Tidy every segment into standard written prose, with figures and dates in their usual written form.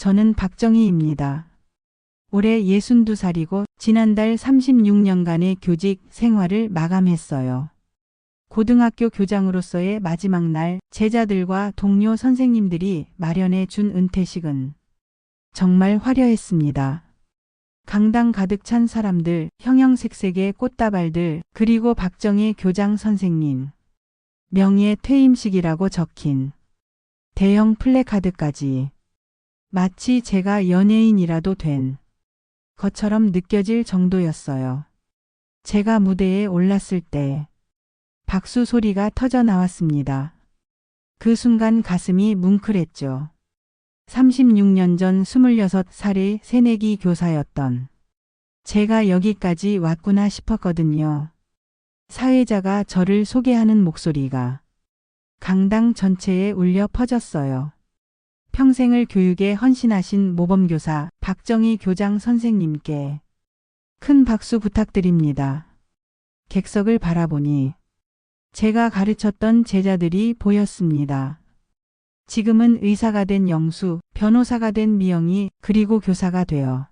저는 박정희입니다. 올해 62살이고 지난달 36년간의 교직 생활을 마감했어요. 고등학교 교장으로서의 마지막 날 제자들과 동료 선생님들이 마련해 준 은퇴식은 정말 화려했습니다. 강당 가득 찬 사람들, 형형색색의 꽃다발들, 그리고 박정희 교장 선생님 명예 퇴임식이라고 적힌 대형 플래카드까지. 마치 제가 연예인이라도 된 것처럼 느껴질 정도였어요. 제가 무대에 올랐을 때 박수 소리가 터져 나왔습니다. 그 순간 가슴이 뭉클했죠. 36년 전 26살의 새내기 교사였던 제가 여기까지 왔구나 싶었거든요. 사회자가 저를 소개하는 목소리가 강당 전체에 울려 퍼졌어요. 평생을 교육에 헌신하신 모범교사 박정희 교장 선생님께 큰 박수 부탁드립니다. 객석을 바라보니 제가 가르쳤던 제자들이 보였습니다. 지금은 의사가 된 영수, 변호사가 된 미영이, 그리고 교사가 되어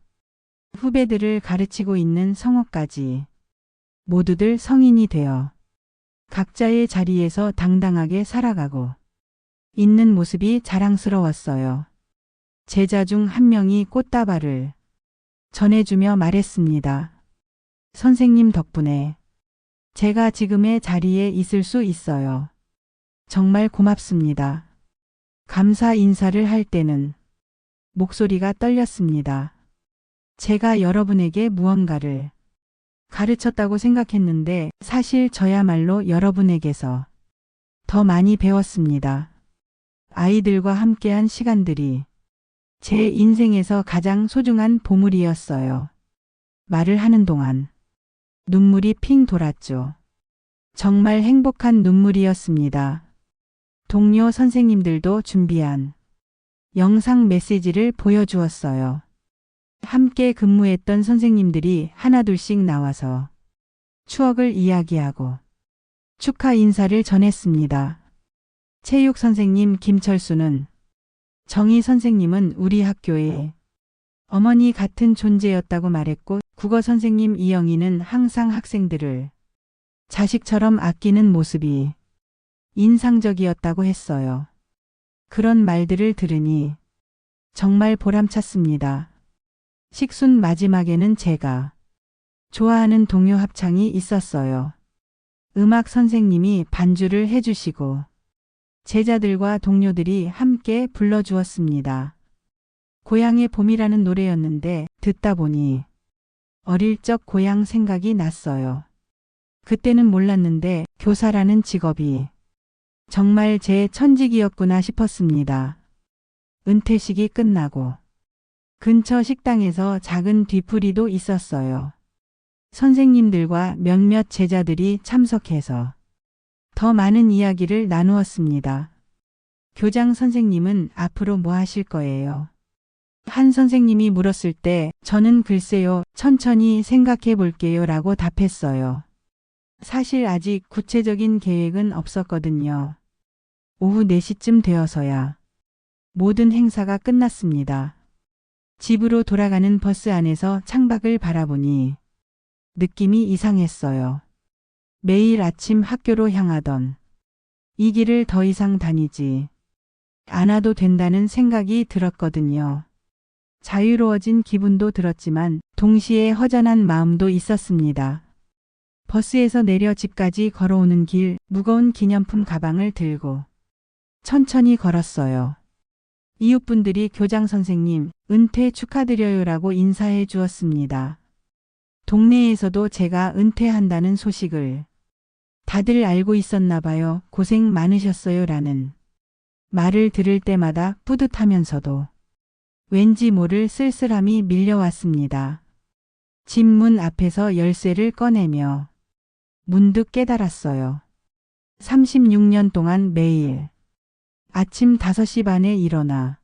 후배들을 가르치고 있는 성호까지 모두들 성인이 되어 각자의 자리에서 당당하게 살아가고 있는 모습이 자랑스러웠어요. 제자 중 한 명이 꽃다발을 전해주며 말했습니다. 선생님 덕분에 제가 지금의 자리에 있을 수 있어요. 정말 고맙습니다. 감사 인사를 할 때는 목소리가 떨렸습니다. 제가 여러분에게 무언가를 가르쳤다고 생각했는데 사실 저야말로 여러분에게서 더 많이 배웠습니다. 아이들과 함께한 시간들이 제 인생에서 가장 소중한 보물이었어요. 말을 하는 동안 눈물이 핑 돌았죠. 정말 행복한 눈물이었습니다. 동료 선생님들도 준비한 영상 메시지를 보여주었어요. 함께 근무했던 선생님들이 하나둘씩 나와서 추억을 이야기하고 축하 인사를 전했습니다. 체육 선생님 김철수는 정희 선생님은 우리 학교의 어머니 같은 존재였다고 말했고, 국어 선생님 이영희는 항상 학생들을 자식처럼 아끼는 모습이 인상적이었다고 했어요. 그런 말들을 들으니 정말 보람찼습니다. 식순 마지막에는 제가 좋아하는 동요 합창이 있었어요. 음악 선생님이 반주를 해주시고 제자들과 동료들이 함께 불러주었습니다. 고향의 봄이라는 노래였는데 듣다 보니 어릴 적 고향 생각이 났어요. 그때는 몰랐는데 교사라는 직업이 정말 제 천직이었구나 싶었습니다. 은퇴식이 끝나고 근처 식당에서 작은 뒤풀이도 있었어요. 선생님들과 몇몇 제자들이 참석해서 더 많은 이야기를 나누었습니다. 교장 선생님은 앞으로 뭐 하실 거예요? 한 선생님이 물었을 때 저는 글쎄요, 천천히 생각해 볼게요 라고 답했어요. 사실 아직 구체적인 계획은 없었거든요. 오후 4시쯤 되어서야 모든 행사가 끝났습니다. 집으로 돌아가는 버스 안에서 창밖을 바라보니 느낌이 이상했어요. 매일 아침 학교로 향하던 이 길을 더 이상 다니지 않아도 된다는 생각이 들었거든요. 자유로워진 기분도 들었지만 동시에 허전한 마음도 있었습니다. 버스에서 내려 집까지 걸어오는 길, 무거운 기념품 가방을 들고 천천히 걸었어요. 이웃분들이 교장 선생님, 은퇴 축하드려요라고 인사해 주었습니다. 동네에서도 제가 은퇴한다는 소식을 다들 알고 있었나 봐요. 고생 많으셨어요 라는 말을 들을 때마다 뿌듯하면서도 왠지 모를 쓸쓸함이 밀려왔습니다. 집 문 앞에서 열쇠를 꺼내며 문득 깨달았어요. 36년 동안 매일 아침 5시 반에 일어나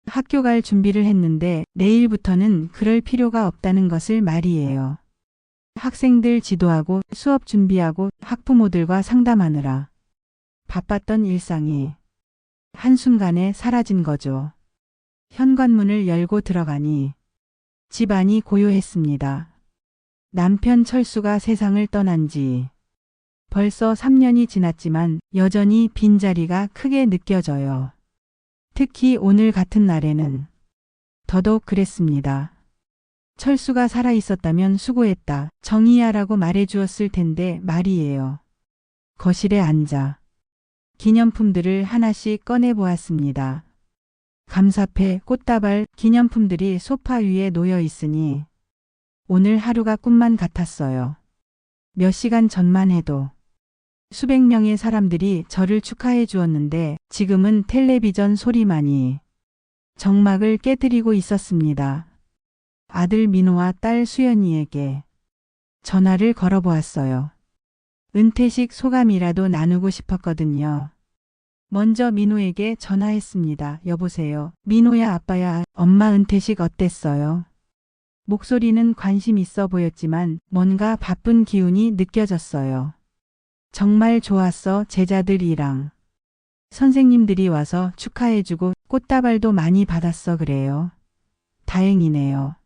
학교 갈 준비를 했는데 내일부터는 그럴 필요가 없다는 것을 말이에요. 학생들 지도하고 수업 준비하고 학부모들과 상담하느라 바빴던 일상이 한순간에 사라진 거죠. 현관문을 열고 들어가니 집안이 고요했습니다. 남편 철수가 세상을 떠난 지 벌써 3년이 지났지만 여전히 빈자리가 크게 느껴져요. 특히 오늘 같은 날에는 더더욱 그랬습니다. 철수가 살아있었다면 수고했다. 정희야라고 말해주었을 텐데 말이에요. 거실에 앉아 기념품들을 하나씩 꺼내보았습니다. 감사패, 꽃다발, 기념품들이 소파 위에 놓여 있으니 오늘 하루가 꿈만 같았어요. 몇 시간 전만 해도 수백 명의 사람들이 저를 축하해 주었는데 지금은 텔레비전 소리만이 정막을 깨뜨리고 있었습니다. 아들 민호와 딸 수연이에게 전화를 걸어보았어요. 은퇴식 소감이라도 나누고 싶었거든요. 먼저 민호에게 전화했습니다. 여보세요. 민호야, 아빠야, 엄마 은퇴식 어땠어요? 목소리는 관심 있어 보였지만 뭔가 바쁜 기운이 느껴졌어요. 정말 좋았어. 제자들이랑 선생님들이 와서 축하해주고 꽃다발도 많이 받았어. 그래요? 다행이네요.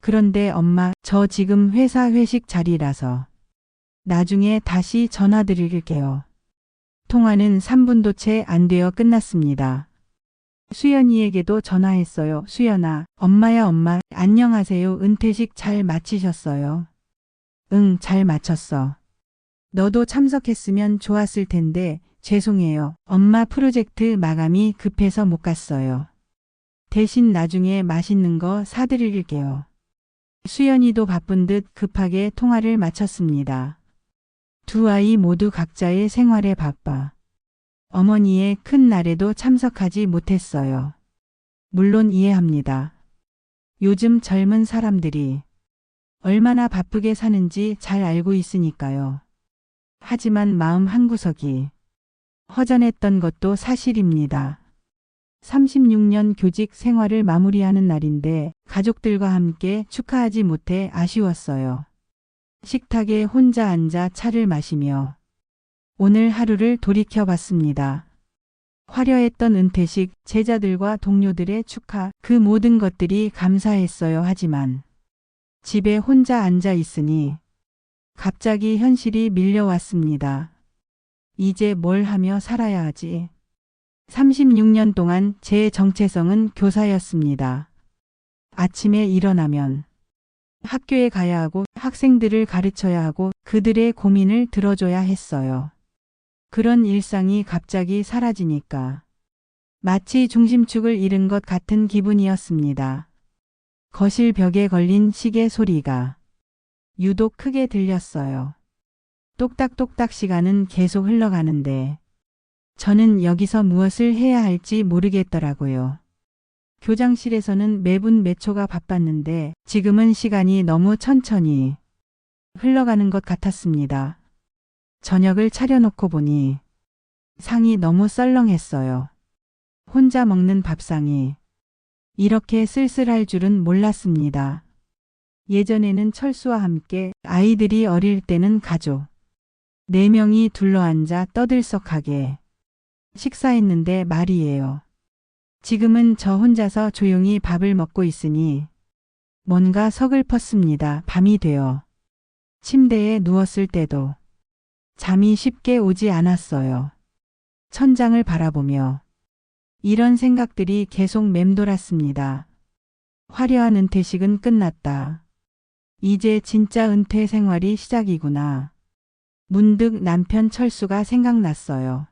그런데 엄마, 저 지금 회사 회식 자리라서 나중에 다시 전화드릴게요. 통화는 3분도 채 안 되어 끝났습니다. 수연이에게도 전화했어요. 수연아, 엄마야 엄마, 안녕하세요. 은퇴식 잘 마치셨어요? 응, 잘 마쳤어. 너도 참석했으면 좋았을 텐데 죄송해요. 엄마 프로젝트 마감이 급해서 못 갔어요. 대신 나중에 맛있는 거 사드릴게요. 수연이도 바쁜 듯 급하게 통화를 마쳤습니다. 두 아이 모두 각자의 생활에 바빠 어머니의 큰 날에도 참석하지 못했어요. 물론 이해합니다. 요즘 젊은 사람들이 얼마나 바쁘게 사는지 잘 알고 있으니까요. 하지만 마음 한구석이 허전했던 것도 사실입니다. 36년 교직 생활을 마무리하는 날인데 가족들과 함께 축하하지 못해 아쉬웠어요. 식탁에 혼자 앉아 차를 마시며 오늘 하루를 돌이켜봤습니다. 화려했던 은퇴식, 제자들과 동료들의 축하, 그 모든 것들이 감사했어요. 하지만 집에 혼자 앉아 있으니 갑자기 현실이 밀려왔습니다. 이제 뭘 하며 살아야 하지? 36년 동안 제 정체성은 교사였습니다. 아침에 일어나면 학교에 가야 하고 학생들을 가르쳐야 하고 그들의 고민을 들어줘야 했어요. 그런 일상이 갑자기 사라지니까 마치 중심축을 잃은 것 같은 기분이었습니다. 거실 벽에 걸린 시계 소리가 유독 크게 들렸어요. 똑딱똑딱 시간은 계속 흘러가는데 저는 여기서 무엇을 해야 할지 모르겠더라고요. 교장실에서는 매분 몇 초가 바빴는데 지금은 시간이 너무 천천히 흘러가는 것 같았습니다. 저녁을 차려놓고 보니 상이 너무 썰렁했어요. 혼자 먹는 밥상이 이렇게 쓸쓸할 줄은 몰랐습니다. 예전에는 철수와 함께 아이들이 어릴 때는 가족 4명이 둘러앉아 떠들썩하게 식사했는데 말이에요. 지금은 저 혼자서 조용히 밥을 먹고 있으니 뭔가 서글펐습니다. 밤이 되어 침대에 누웠을 때도 잠이 쉽게 오지 않았어요. 천장을 바라보며 이런 생각들이 계속 맴돌았습니다. 화려한 은퇴식은 끝났다. 이제 진짜 은퇴 생활이 시작이구나. 문득 남편 철수가 생각났어요.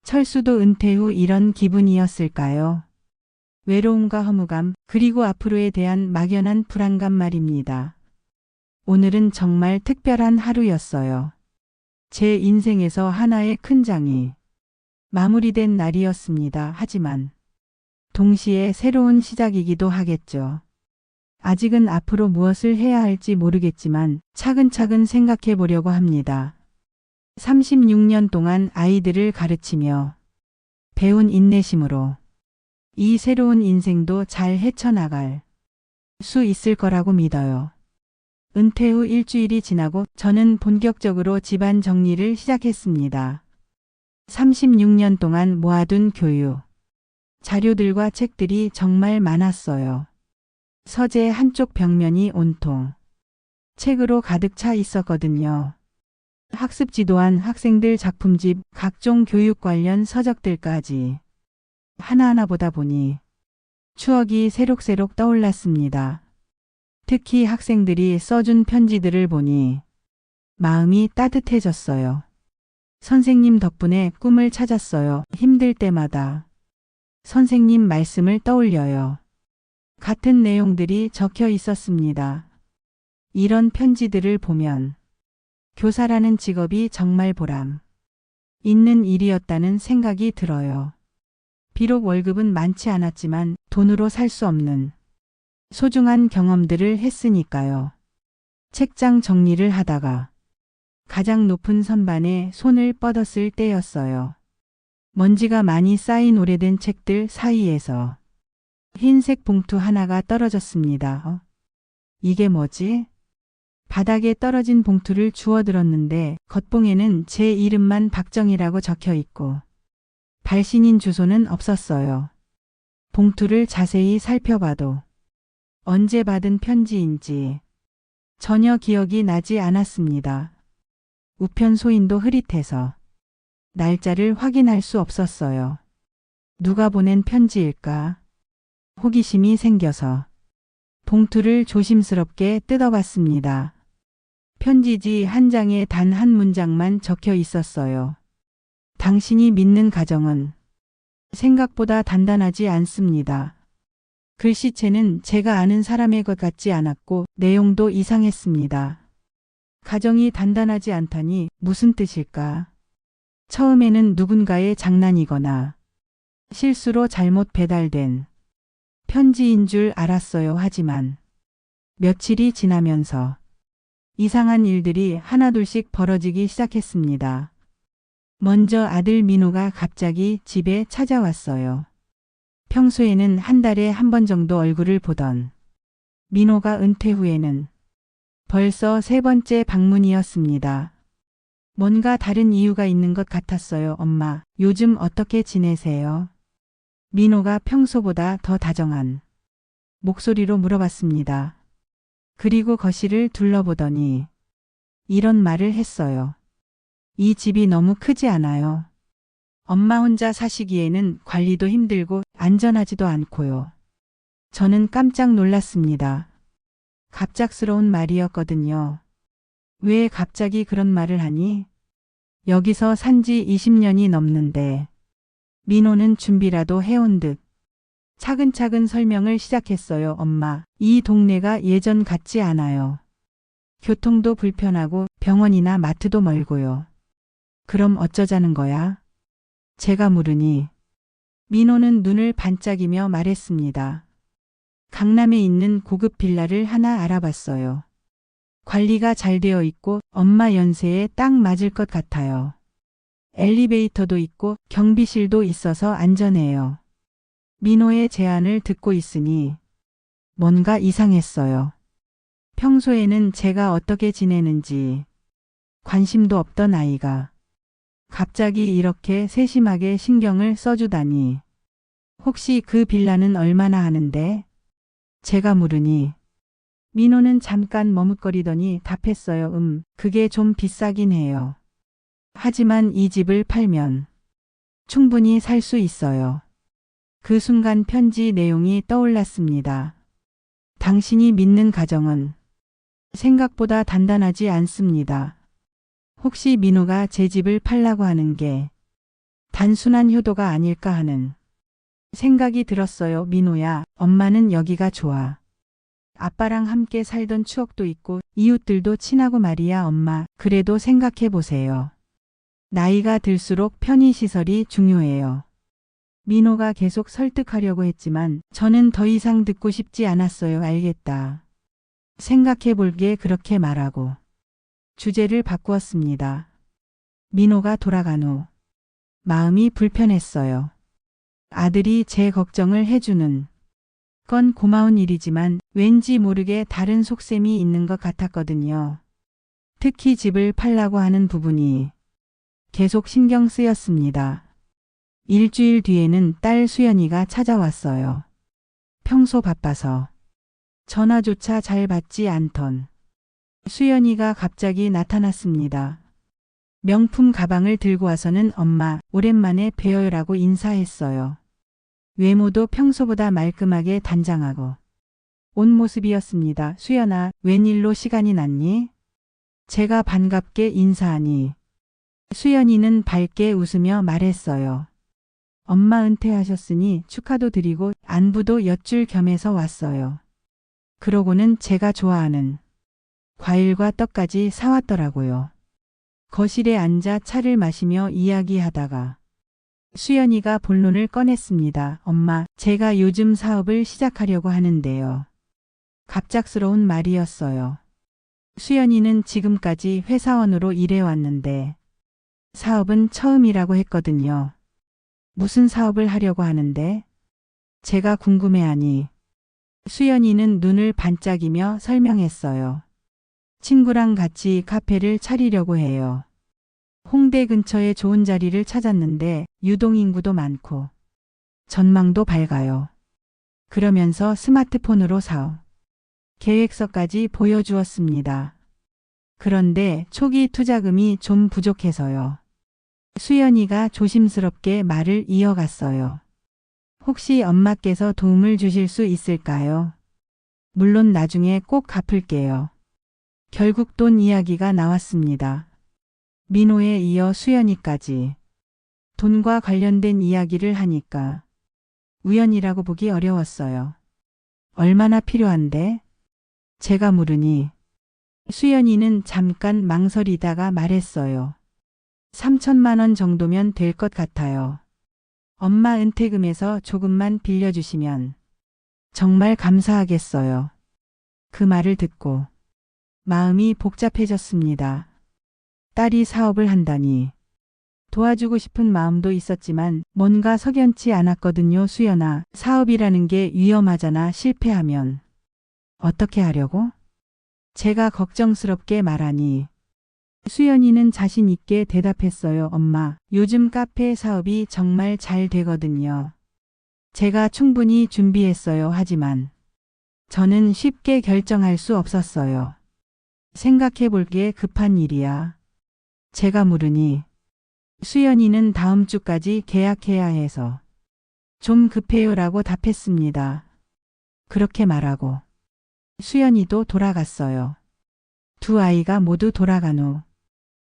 철수도 은퇴 후 이런 기분이었을까요? 외로움과 허무감, 그리고 앞으로에 대한 막연한 불안감 말입니다. 오늘은 정말 특별한 하루였어요. 제 인생에서 하나의 큰 장이 마무리된 날이었습니다. 하지만 동시에 새로운 시작이기도 하겠죠. 아직은 앞으로 무엇을 해야 할지 모르겠지만 차근차근 생각해 보려고 합니다. 36년 동안 아이들을 가르치며 배운 인내심으로 이 새로운 인생도 잘 헤쳐나갈 수 있을 거라고 믿어요. 은퇴 후 일주일이 지나고 저는 본격적으로 집안 정리를 시작했습니다. 36년 동안 모아둔 교육, 자료들과 책들이 정말 많았어요. 서재 한쪽 벽면이 온통 책으로 가득 차 있었거든요. 학습 지도안, 학생들 작품집, 각종 교육 관련 서적들까지 하나하나 보다 보니 추억이 새록새록 떠올랐습니다. 특히 학생들이 써준 편지들을 보니 마음이 따뜻해졌어요. 선생님 덕분에 꿈을 찾았어요. 힘들 때마다 선생님 말씀을 떠올려요. 같은 내용들이 적혀 있었습니다. 이런 편지들을 보면 교사라는 직업이 정말 보람 있는 일이었다는 생각이 들어요. 비록 월급은 많지 않았지만 돈으로 살 수 없는 소중한 경험들을 했으니까요. 책장 정리를 하다가 가장 높은 선반에 손을 뻗었을 때였어요. 먼지가 많이 쌓인 오래된 책들 사이에서 흰색 봉투 하나가 떨어졌습니다. 이게 뭐지? 바닥에 떨어진 봉투를 주워들었는데 겉봉에는 제 이름만 박정희라고 적혀 있고 발신인 주소는 없었어요. 봉투를 자세히 살펴봐도 언제 받은 편지인지 전혀 기억이 나지 않았습니다. 우편 소인도 흐릿해서 날짜를 확인할 수 없었어요. 누가 보낸 편지일까? 호기심이 생겨서 봉투를 조심스럽게 뜯어봤습니다. 편지지 한 장에 단 한 문장만 적혀 있었어요. 당신이 믿는 가정은 생각보다 단단하지 않습니다. 글씨체는 제가 아는 사람의 것 같지 않았고 내용도 이상했습니다. 가정이 단단하지 않다니 무슨 뜻일까? 처음에는 누군가의 장난이거나 실수로 잘못 배달된 편지인 줄 알았어요. 하지만 며칠이 지나면서 이상한 일들이 하나둘씩 벌어지기 시작했습니다. 먼저 아들 민호가 갑자기 집에 찾아왔어요. 평소에는 한 달에 한 번 정도 얼굴을 보던 민호가 은퇴 후에는 벌써 세 번째 방문이었습니다. 뭔가 다른 이유가 있는 것 같았어요. 엄마, 요즘 어떻게 지내세요? 민호가 평소보다 더 다정한 목소리로 물어봤습니다. 그리고 거실을 둘러보더니 이런 말을 했어요. 이 집이 너무 크지 않아요? 엄마 혼자 사시기에는 관리도 힘들고 안전하지도 않고요. 저는 깜짝 놀랐습니다. 갑작스러운 말이었거든요. 왜 갑자기 그런 말을 하니? 여기서 산지 20년이 넘는데 민호는 준비라도 해온 듯 차근차근 설명을 시작했어요. 엄마, 이 동네가 예전 같지 않아요. 교통도 불편하고 병원이나 마트도 멀고요. 그럼 어쩌자는 거야? 제가 물으니 민호는 눈을 반짝이며 말했습니다. 강남에 있는 고급 빌라를 하나 알아봤어요. 관리가 잘 되어 있고 엄마 연세에 딱 맞을 것 같아요. 엘리베이터도 있고 경비실도 있어서 안전해요. 민호의 제안을 듣고 있으니 뭔가 이상했어요. 평소에는 제가 어떻게 지내는지 관심도 없던 아이가 갑자기 이렇게 세심하게 신경을 써주다니. 혹시 그 빌라는 얼마나 하는데? 제가 물으니 민호는 잠깐 머뭇거리더니 답했어요. 그게 좀 비싸긴 해요. 하지만 이 집을 팔면 충분히 살 수 있어요. 그 순간 편지 내용이 떠올랐습니다. 당신이 믿는 가정은 생각보다 단단하지 않습니다. 혹시 민호가 제 집을 팔라고 하는 게 단순한 효도가 아닐까 하는 생각이 들었어요. 민호야, 엄마는 여기가 좋아. 아빠랑 함께 살던 추억도 있고 이웃들도 친하고 말이야. 엄마, 그래도 생각해 보세요. 나이가 들수록 편의시설이 중요해요. 민호가 계속 설득하려고 했지만 저는 더 이상 듣고 싶지 않았어요. 알겠다. 생각해 볼게. 그렇게 말하고 주제를 바꾸었습니다. 민호가 돌아간 후 마음이 불편했어요. 아들이 제 걱정을 해주는 건 고마운 일이지만 왠지 모르게 다른 속셈이 있는 것 같았거든요. 특히 집을 팔라고 하는 부분이 계속 신경 쓰였습니다. 일주일 뒤에는 딸 수연이가 찾아왔어요. 평소 바빠서 전화조차 잘 받지 않던 수연이가 갑자기 나타났습니다. 명품 가방을 들고 와서는 엄마, 오랜만에 뵈어요라고 인사했어요. 외모도 평소보다 말끔하게 단장하고 온 모습이었습니다. 수연아, 웬일로 시간이 났니? 제가 반갑게 인사하니 수연이는 밝게 웃으며 말했어요. 엄마 은퇴하셨으니 축하도 드리고 안부도 여쭐 겸해서 왔어요. 그러고는 제가 좋아하는 과일과 떡까지 사왔더라고요. 거실에 앉아 차를 마시며 이야기하다가 수연이가 본론을 꺼냈습니다. 엄마, 제가 요즘 사업을 시작하려고 하는데요. 갑작스러운 말이었어요. 수연이는 지금까지 회사원으로 일해왔는데 사업은 처음이라고 했거든요. 무슨 사업을 하려고 하는데? 제가 궁금해하니 수연이는 눈을 반짝이며 설명했어요. 친구랑 같이 카페를 차리려고 해요. 홍대 근처에 좋은 자리를 찾았는데 유동인구도 많고 전망도 밝아요. 그러면서 스마트폰으로 사업 계획서까지 보여주었습니다. 그런데 초기 투자금이 좀 부족해서요. 수연이가 조심스럽게 말을 이어갔어요. 혹시 엄마께서 도움을 주실 수 있을까요? 물론 나중에 꼭 갚을게요. 결국 돈 이야기가 나왔습니다. 민호에 이어 수연이까지 돈과 관련된 이야기를 하니까 우연이라고 보기 어려웠어요. 얼마나 필요한데? 제가 물으니 수연이는 잠깐 망설이다가 말했어요. 3천만 원 정도면 될 것 같아요. 엄마 은퇴금에서 조금만 빌려주시면 정말 감사하겠어요. 그 말을 듣고 마음이 복잡해졌습니다. 딸이 사업을 한다니 도와주고 싶은 마음도 있었지만 뭔가 석연치 않았거든요. 수연아, 사업이라는 게 위험하잖아. 실패하면 어떻게 하려고? 제가 걱정스럽게 말하니 수연이는 자신 있게 대답했어요. 엄마, 요즘 카페 사업이 정말 잘 되거든요. 제가 충분히 준비했어요. 하지만 저는 쉽게 결정할 수 없었어요. 생각해 볼 게 급한 일이야. 제가 물으니 수연이는 다음 주까지 계약해야 해서 좀 급해요라고 답했습니다. 그렇게 말하고 수연이도 돌아갔어요. 두 아이가 모두 돌아간 후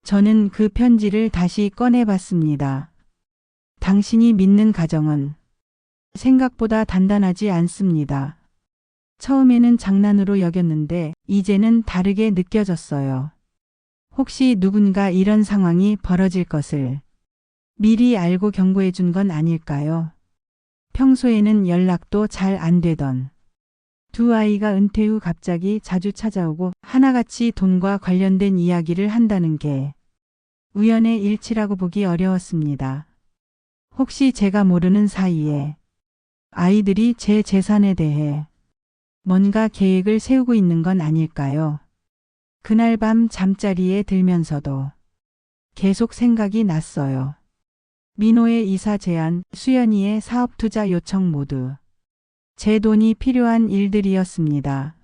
저는 그 편지를 다시 꺼내봤습니다. 당신이 믿는 가정은 생각보다 단단하지 않습니다. 처음에는 장난으로 여겼는데 이제는 다르게 느껴졌어요. 혹시 누군가 이런 상황이 벌어질 것을 미리 알고 경고해 준 건 아닐까요? 평소에는 연락도 잘 안 되던 두 아이가 은퇴 후 갑자기 자주 찾아오고 하나같이 돈과 관련된 이야기를 한다는 게 우연의 일치라고 보기 어려웠습니다. 혹시 제가 모르는 사이에 아이들이 제 재산에 대해 뭔가 계획을 세우고 있는 건 아닐까요? 그날 밤 잠자리에 들면서도 계속 생각이 났어요. 민호의 이사 제안, 수연이의 사업 투자 요청 모두 제 돈이 필요한 일들이었습니다.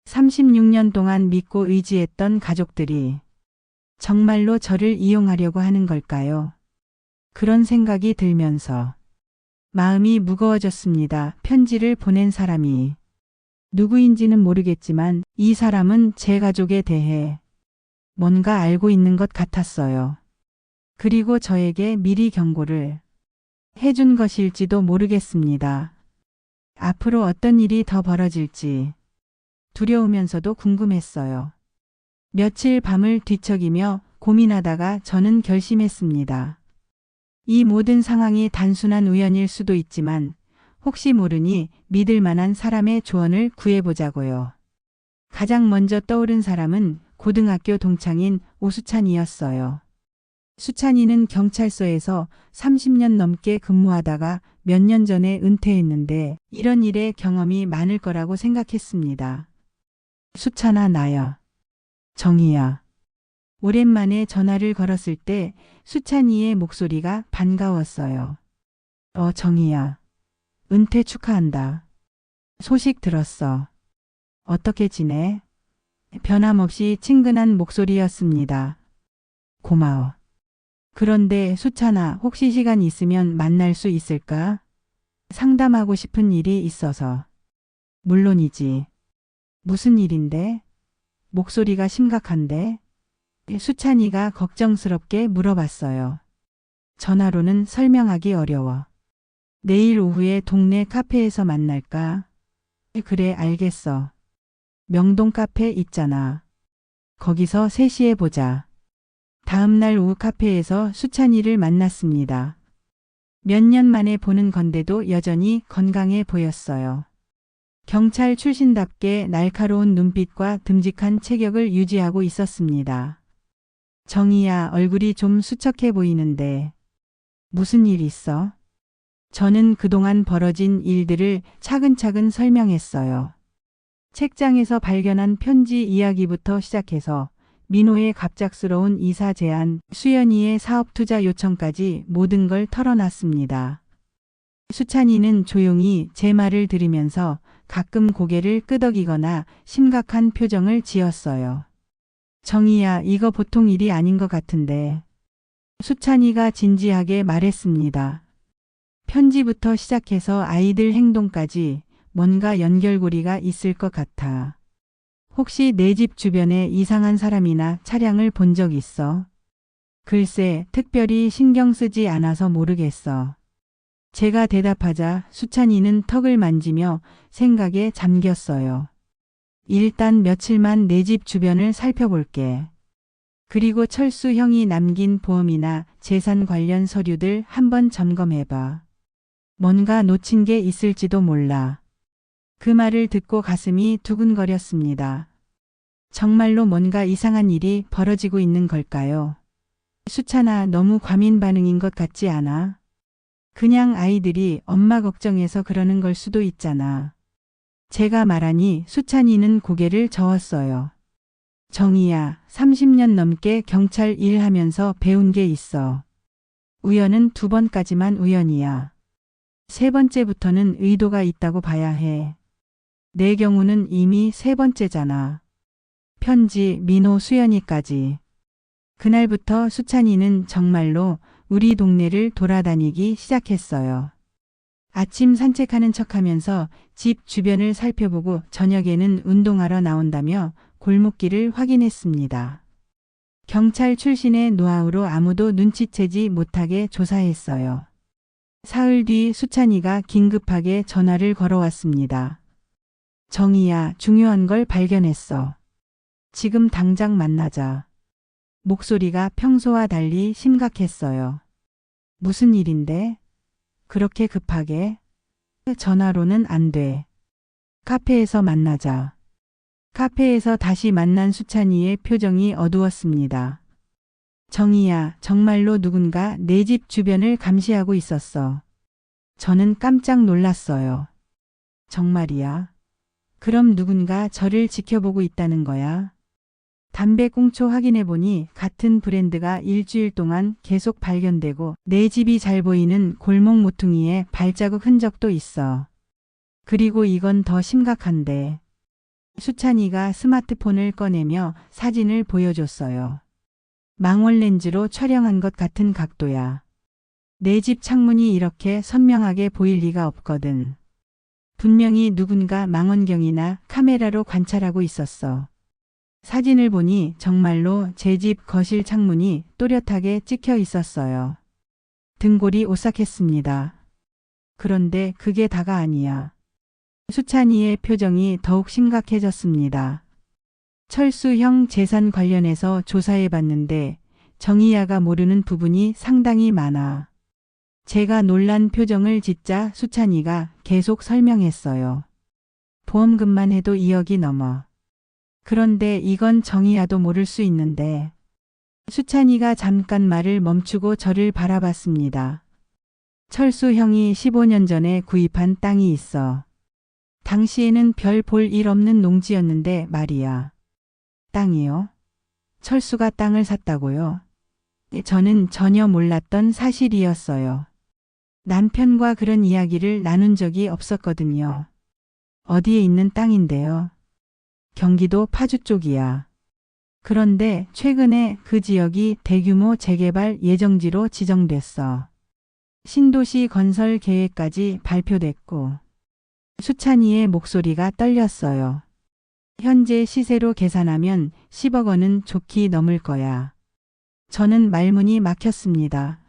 36년 동안 믿고 의지했던 가족들이 정말로 저를 이용하려고 하는 걸까요? 그런 생각이 들면서 마음이 무거워졌습니다. 편지를 보낸 사람이 누구인지는 모르겠지만 이 사람은 제 가족에 대해 뭔가 알고 있는 것 같았어요. 그리고 저에게 미리 경고를 해준 것일지도 모르겠습니다. 앞으로 어떤 일이 더 벌어질지 두려우면서도 궁금했어요. 며칠 밤을 뒤척이며 고민하다가 저는 결심했습니다. 이 모든 상황이 단순한 우연일 수도 있지만 혹시 모르니 믿을 만한 사람의 조언을 구해보자고요. 가장 먼저 떠오른 사람은 고등학교 동창인 오수찬이었어요. 수찬이는 경찰서에서 30년 넘게 근무하다가 몇 년 전에 은퇴했는데 이런 일에 경험이 많을 거라고 생각했습니다. 수찬아, 나야. 정희야. 오랜만에 전화를 걸었을 때 수찬이의 목소리가 반가웠어요. 정희야. 은퇴 축하한다. 소식 들었어. 어떻게 지내? 변함없이 친근한 목소리였습니다. 고마워. 그런데 수찬아, 혹시 시간 있으면 만날 수 있을까? 상담하고 싶은 일이 있어서. 물론이지. 무슨 일인데? 목소리가 심각한데? 수찬이가 걱정스럽게 물어봤어요. 전화로는 설명하기 어려워. 내일 오후에 동네 카페에서 만날까? 그래, 알겠어. 명동 카페 있잖아. 거기서 3시에 보자. 다음 날 오후 카페에서 수찬이를 만났습니다. 몇 년 만에 보는 건데도 여전히 건강해 보였어요. 경찰 출신답게 날카로운 눈빛과 듬직한 체격을 유지하고 있었습니다. 정희야, 얼굴이 좀 수척해 보이는데 무슨 일 있어? 저는 그동안 벌어진 일들을 차근차근 설명했어요. 책장에서 발견한 편지 이야기부터 시작해서 민호의 갑작스러운 이사 제안, 수연이의 사업 투자 요청까지 모든 걸 털어놨습니다. 수찬이는 조용히 제 말을 들으면서 가끔 고개를 끄덕이거나 심각한 표정을 지었어요. 정희야, 이거 보통 일이 아닌 것 같은데. 수찬이가 진지하게 말했습니다. 편지부터 시작해서 아이들 행동까지 뭔가 연결고리가 있을 것 같아. 혹시 내 집 주변에 이상한 사람이나 차량을 본 적 있어? 글쎄, 특별히 신경 쓰지 않아서 모르겠어. 제가 대답하자 수찬이는 턱을 만지며 생각에 잠겼어요. 일단 며칠만 내 집 주변을 살펴볼게. 그리고 철수 형이 남긴 보험이나 재산 관련 서류들 한번 점검해봐. 뭔가 놓친 게 있을지도 몰라. 그 말을 듣고 가슴이 두근거렸습니다. 정말로 뭔가 이상한 일이 벌어지고 있는 걸까요? 수찬아, 너무 과민 반응인 것 같지 않아? 그냥 아이들이 엄마 걱정해서 그러는 걸 수도 있잖아. 제가 말하니 수찬이는 고개를 저었어요. 정희야, 30년 넘게 경찰 일하면서 배운 게 있어. 우연은 2번까지만 우연이야. 3번째부터는 의도가 있다고 봐야 해. 내 경우는 이미 3번째잖아. 편지, 민호, 수연이까지. 그날부터 수찬이는 정말로 우리 동네를 돌아다니기 시작했어요. 아침 산책하는 척하면서 집 주변을 살펴보고 저녁에는 운동하러 나온다며 골목길을 확인했습니다. 경찰 출신의 노하우로 아무도 눈치채지 못하게 조사했어요. 사흘 뒤 수찬이가 긴급하게 전화를 걸어왔습니다. 정희야, 중요한 걸 발견했어. 지금 당장 만나자. 목소리가 평소와 달리 심각했어요. 무슨 일인데? 그렇게 급하게? 전화로는 안 돼. 카페에서 만나자. 카페에서 다시 만난 수찬이의 표정이 어두웠습니다. 정희야, 정말로 누군가 내 집 주변을 감시하고 있었어. 저는 깜짝 놀랐어요. 정말이야? 그럼 누군가 저를 지켜보고 있다는 거야? 담배 꽁초 확인해보니 같은 브랜드가 일주일 동안 계속 발견되고 내 집이 잘 보이는 골목 모퉁이에 발자국 흔적도 있어. 그리고 이건 더 심각한데. 수찬이가 스마트폰을 꺼내며 사진을 보여줬어요. 망원 렌즈로 촬영한 것 같은 각도야. 내 집 창문이 이렇게 선명하게 보일 리가 없거든. 분명히 누군가 망원경이나 카메라로 관찰하고 있었어. 사진을 보니 정말로 제 집 거실 창문이 또렷하게 찍혀 있었어요. 등골이 오싹했습니다. 그런데 그게 다가 아니야. 수찬이의 표정이 더욱 심각해졌습니다. 철수형 재산 관련해서 조사해봤는데 정희야가 모르는 부분이 상당히 많아. 제가 놀란 표정을 짓자 수찬이가 계속 설명했어요. 보험금만 해도 2억이 넘어. 그런데 이건 정희야도 모를 수 있는데. 수찬이가 잠깐 말을 멈추고 저를 바라봤습니다. 철수 형이 15년 전에 구입한 땅이 있어. 당시에는 별 볼 일 없는 농지였는데 말이야. 땅이요? 철수가 땅을 샀다고요? 저는 전혀 몰랐던 사실이었어요. 남편과 그런 이야기를 나눈 적이 없었거든요. 어디에 있는 땅인데요? 경기도 파주 쪽이야. 그런데 최근에 그 지역이 대규모 재개발 예정지로 지정됐어. 신도시 건설 계획까지 발표됐고 수찬이의 목소리가 떨렸어요. 현재 시세로 계산하면 10억 원은 좋게 넘을 거야. 저는 말문이 막혔습니다.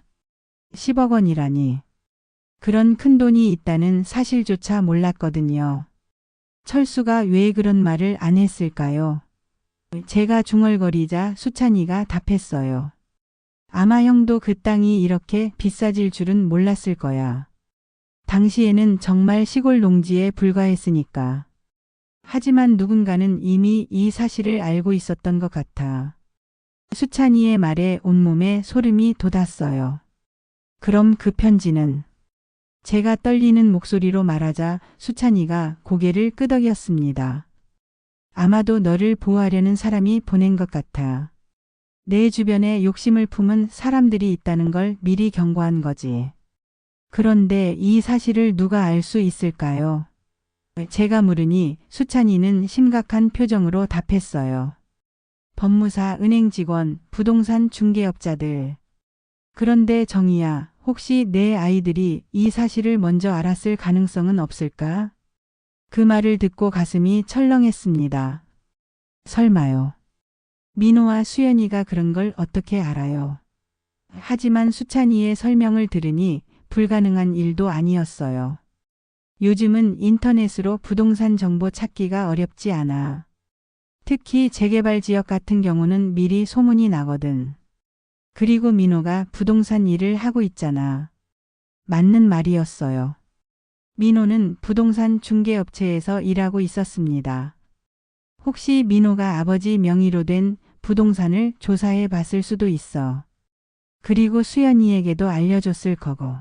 10억 원이라니. 그런 큰 돈이 있다는 사실조차 몰랐거든요. 철수가 왜 그런 말을 안 했을까요? 제가 중얼거리자 수찬이가 답했어요. 아마 형도 그 땅이 이렇게 비싸질 줄은 몰랐을 거야. 당시에는 정말 시골 농지에 불과했으니까. 하지만 누군가는 이미 이 사실을 알고 있었던 것 같아. 수찬이의 말에 온몸에 소름이 돋았어요. 그럼 그 편지는? 제가 떨리는 목소리로 말하자 수찬이가 고개를 끄덕였습니다. 아마도 너를 보호하려는 사람이 보낸 것 같아. 내 주변에 욕심을 품은 사람들이 있다는 걸 미리 경고한 거지. 그런데 이 사실을 누가 알 수 있을까요? 제가 물으니 수찬이는 심각한 표정으로 답했어요. 법무사, 은행 직원, 부동산 중개업자들. 그런데 정희야, 혹시 내 아이들이 이 사실을 먼저 알았을 가능성은 없을까? 그 말을 듣고 가슴이 철렁했습니다. 설마요. 민호와 수연이가 그런 걸 어떻게 알아요? 하지만 수찬이의 설명을 들으니 불가능한 일도 아니었어요. 요즘은 인터넷으로 부동산 정보 찾기가 어렵지 않아. 특히 재개발 지역 같은 경우는 미리 소문이 나거든. 그리고 민호가 부동산 일을 하고 있잖아. 맞는 말이었어요. 민호는 부동산 중개업체에서 일하고 있었습니다. 혹시 민호가 아버지 명의로 된 부동산을 조사해 봤을 수도 있어. 그리고 수연이에게도 알려줬을 거고.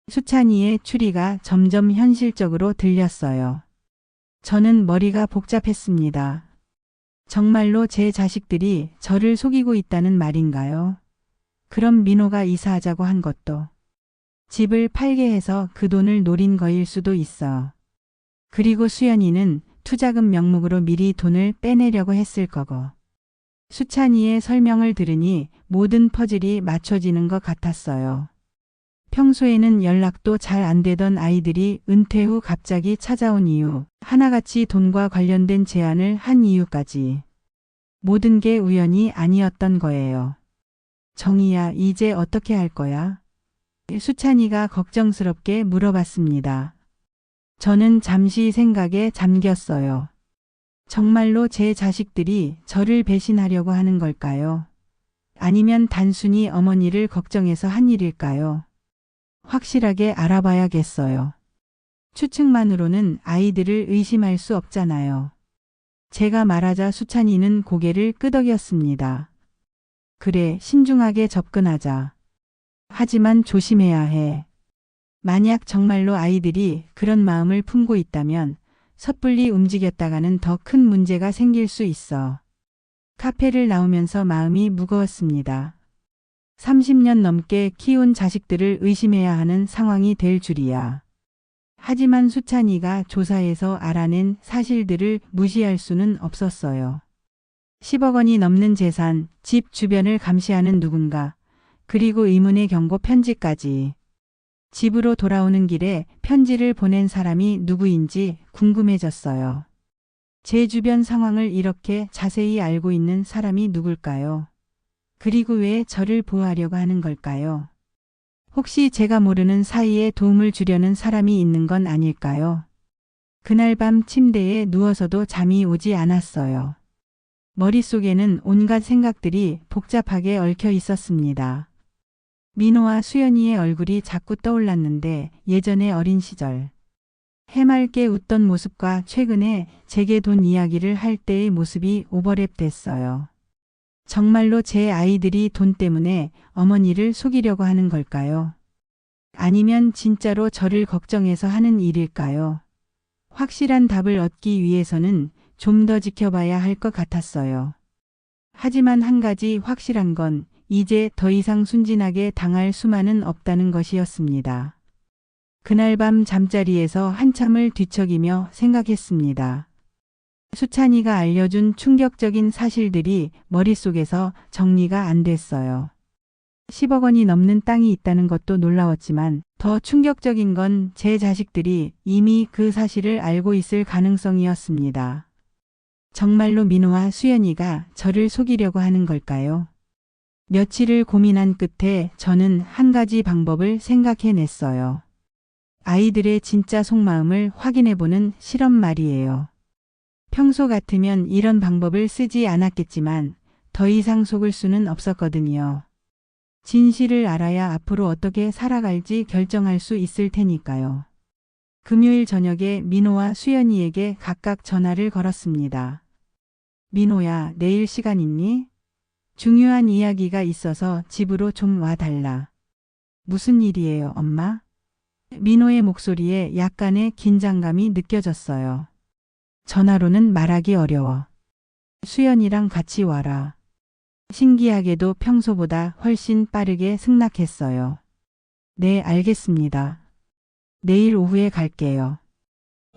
수찬이의 추리가 점점 현실적으로 들렸어요. 저는 머리가 복잡했습니다. 정말로 제 자식들이 저를 속이고 있다는 말인가요? 그럼 민호가 이사하자고 한 것도 집을 팔게 해서 그 돈을 노린 거일 수도 있어. 그리고 수연이는 투자금 명목으로 미리 돈을 빼내려고 했을 거고. 수찬이의 설명을 들으니 모든 퍼즐이 맞춰지는 것 같았어요. 평소에는 연락도 잘 안 되던 아이들이 은퇴 후 갑자기 찾아온 이유, 하나같이 돈과 관련된 제안을 한 이유까지. 모든 게 우연이 아니었던 거예요. 정희야, 이제 어떻게 할 거야? 수찬이가 걱정스럽게 물어봤습니다. 저는 잠시 생각에 잠겼어요. 정말로 제 자식들이 저를 배신하려고 하는 걸까요? 아니면 단순히 어머니를 걱정해서 한 일일까요? 확실하게 알아봐야겠어요. 추측만으로는 아이들을 의심할 수 없잖아요. 제가 말하자 수찬이는 고개를 끄덕였습니다. 그래, 신중하게 접근하자. 하지만 조심해야 해. 만약 정말로 아이들이 그런 마음을 품고 있다면 섣불리 움직였다가는 더 큰 문제가 생길 수 있어. 카페를 나오면서 마음이 무거웠습니다. 30년 넘게 키운 자식들을 의심해야 하는 상황이 될 줄이야. 하지만 수찬이가 조사해서 알아낸 사실들을 무시할 수는 없었어요. 10억 원이 넘는 재산, 집 주변을 감시하는 누군가, 그리고 의문의 경고 편지까지. 집으로 돌아오는 길에 편지를 보낸 사람이 누구인지 궁금해졌어요. 제 주변 상황을 이렇게 자세히 알고 있는 사람이 누굴까요? 그리고 왜 저를 보호하려고 하는 걸까요? 혹시 제가 모르는 사이에 도움을 주려는 사람이 있는 건 아닐까요? 그날 밤 침대에 누워서도 잠이 오지 않았어요. 머릿속에는 온갖 생각들이 복잡하게 얽혀 있었습니다. 민호와 수연이의 얼굴이 자꾸 떠올랐는데 예전의 어린 시절. 해맑게 웃던 모습과 최근에 제게 돈 이야기를 할 때의 모습이 오버랩 됐어요. 정말로 제 아이들이 돈 때문에 어머니를 속이려고 하는 걸까요? 아니면 진짜로 저를 걱정해서 하는 일일까요? 확실한 답을 얻기 위해서는 좀 더 지켜봐야 할 것 같았어요. 하지만 한 가지 확실한 건 이제 더 이상 순진하게 당할 수만은 없다는 것이었습니다. 그날 밤 잠자리에서 한참을 뒤척이며 생각했습니다. 수찬이가 알려준 충격적인 사실들이 머릿속에서 정리가 안 됐어요. 10억 원이 넘는 땅이 있다는 것도 놀라웠지만 더 충격적인 건 제 자식들이 이미 그 사실을 알고 있을 가능성이었습니다. 정말로 민호와 수연이가 저를 속이려고 하는 걸까요? 며칠을 고민한 끝에 저는 한 가지 방법을 생각해냈어요. 아이들의 진짜 속마음을 확인해보는 실험 말이에요. 평소 같으면 이런 방법을 쓰지 않았겠지만 더 이상 속을 수는 없었거든요. 진실을 알아야 앞으로 어떻게 살아갈지 결정할 수 있을 테니까요. 금요일 저녁에 민호와 수연이에게 각각 전화를 걸었습니다. 민호야, 내일 시간 있니? 중요한 이야기가 있어서 집으로 좀 와달라. 무슨 일이에요, 엄마? 민호의 목소리에 약간의 긴장감이 느껴졌어요. 전화로는 말하기 어려워. 수연이랑 같이 와라. 신기하게도 평소보다 훨씬 빠르게 승낙했어요. 네, 알겠습니다. 내일 오후에 갈게요.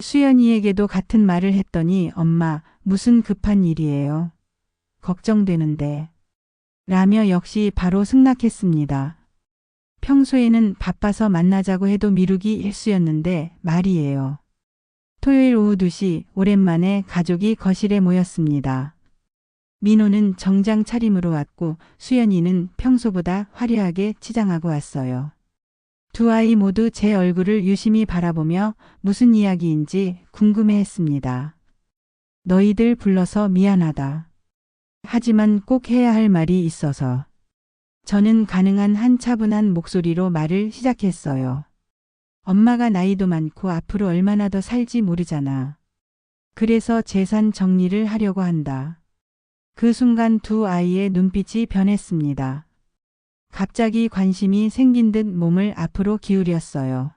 수연이에게도 같은 말을 했더니 엄마, 무슨 급한 일이에요? 걱정되는데. 라며 역시 바로 승낙했습니다. 평소에는 바빠서 만나자고 해도 미루기 일쑤였는데 말이에요. 토요일 오후 2시 오랜만에 가족이 거실에 모였습니다. 민호는 정장 차림으로 왔고 수연이는 평소보다 화려하게 치장하고 왔어요. 두 아이 모두 제 얼굴을 유심히 바라보며 무슨 이야기인지 궁금해했습니다. 너희들 불러서 미안하다. 하지만 꼭 해야 할 말이 있어서. 저는 가능한 한 차분한 목소리로 말을 시작했어요. 엄마가 나이도 많고 앞으로 얼마나 더 살지 모르잖아. 그래서 재산 정리를 하려고 한다. 그 순간 두 아이의 눈빛이 변했습니다. 갑자기 관심이 생긴 듯 몸을 앞으로 기울였어요.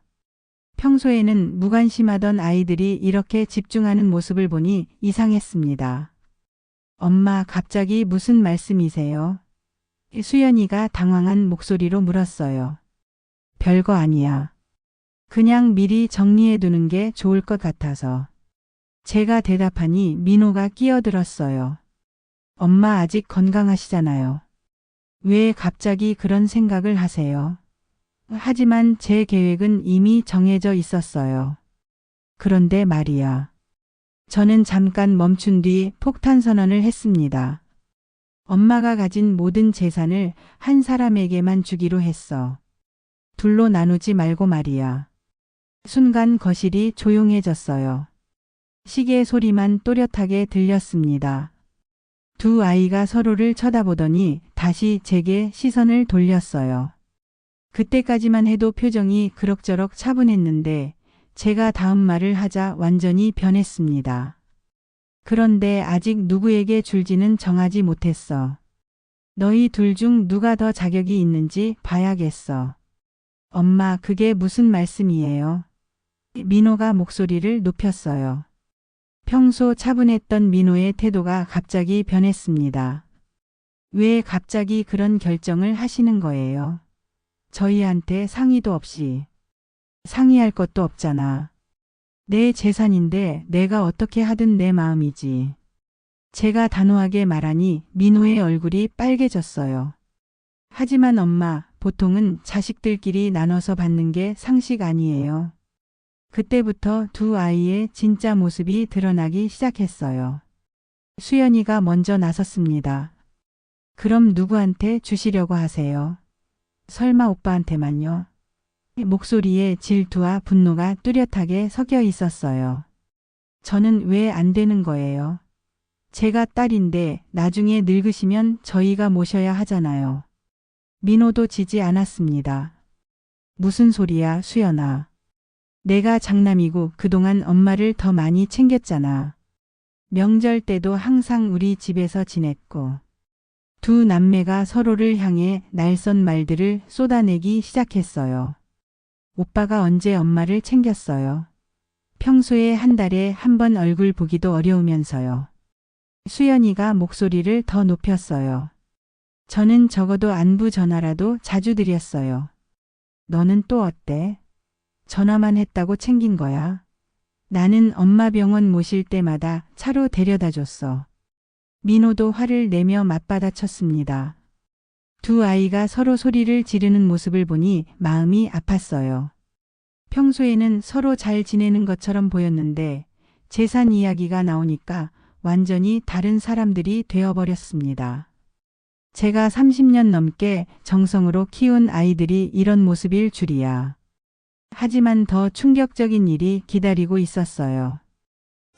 평소에는 무관심하던 아이들이 이렇게 집중하는 모습을 보니 이상했습니다. 엄마, 갑자기 무슨 말씀이세요? 수연이가 당황한 목소리로 물었어요. 별거 아니야. 그냥 미리 정리해 두는 게 좋을 것 같아서. 제가 대답하니 민호가 끼어들었어요. 엄마 아직 건강하시잖아요. 왜 갑자기 그런 생각을 하세요? 하지만 제 계획은 이미 정해져 있었어요. 그런데 말이야. 저는 잠깐 멈춘 뒤 폭탄 선언을 했습니다. 엄마가 가진 모든 재산을 한 사람에게만 주기로 했어. 둘로 나누지 말고 말이야. 순간 거실이 조용해졌어요. 시계 소리만 또렷하게 들렸습니다. 두 아이가 서로를 쳐다보더니 다시 제게 시선을 돌렸어요. 그때까지만 해도 표정이 그럭저럭 차분했는데 제가 다음 말을 하자 완전히 변했습니다. 그런데 아직 누구에게 줄지는 정하지 못했어. 너희 둘 중 누가 더 자격이 있는지 봐야겠어. 엄마, 그게 무슨 말씀이에요? 민호가 목소리를 높였어요. 평소 차분했던 민호의 태도가 갑자기 변했습니다. 왜 갑자기 그런 결정을 하시는 거예요? 저희한테 상의도 없이. 상의할 것도 없잖아. 내 재산인데 내가 어떻게 하든 내 마음이지. 제가 단호하게 말하니 민호의 얼굴이 빨개졌어요. 하지만 엄마, 보통은 자식들끼리 나눠서 받는 게 상식 아니에요. 그때부터 두 아이의 진짜 모습이 드러나기 시작했어요. 수연이가 먼저 나섰습니다. 그럼 누구한테 주시려고 하세요? 설마 오빠한테만요? 목소리에 질투와 분노가 뚜렷하게 섞여 있었어요. 저는 왜 안 되는 거예요? 제가 딸인데 나중에 늙으시면 저희가 모셔야 하잖아요. 민호도 지지 않았습니다. 무슨 소리야, 수연아. 내가 장남이고 그동안 엄마를 더 많이 챙겼잖아. 명절 때도 항상 우리 집에서 지냈고. 두 남매가 서로를 향해 날선 말들을 쏟아내기 시작했어요. 오빠가 언제 엄마를 챙겼어요? 평소에 한 달에 한 번 얼굴 보기도 어려우면서요. 수연이가 목소리를 더 높였어요. 저는 적어도 안부 전화라도 자주 드렸어요. 너는 또 어때? 전화만 했다고 챙긴 거야. 나는 엄마 병원 모실 때마다 차로 데려다 줬어. 민호도 화를 내며 맞받아쳤습니다. 두 아이가 서로 소리를 지르는 모습을 보니 마음이 아팠어요. 평소에는 서로 잘 지내는 것처럼 보였는데 재산 이야기가 나오니까 완전히 다른 사람들이 되어버렸습니다. 제가 30년 넘게 정성으로 키운 아이들이 이런 모습일 줄이야. 하지만 더 충격적인 일이 기다리고 있었어요.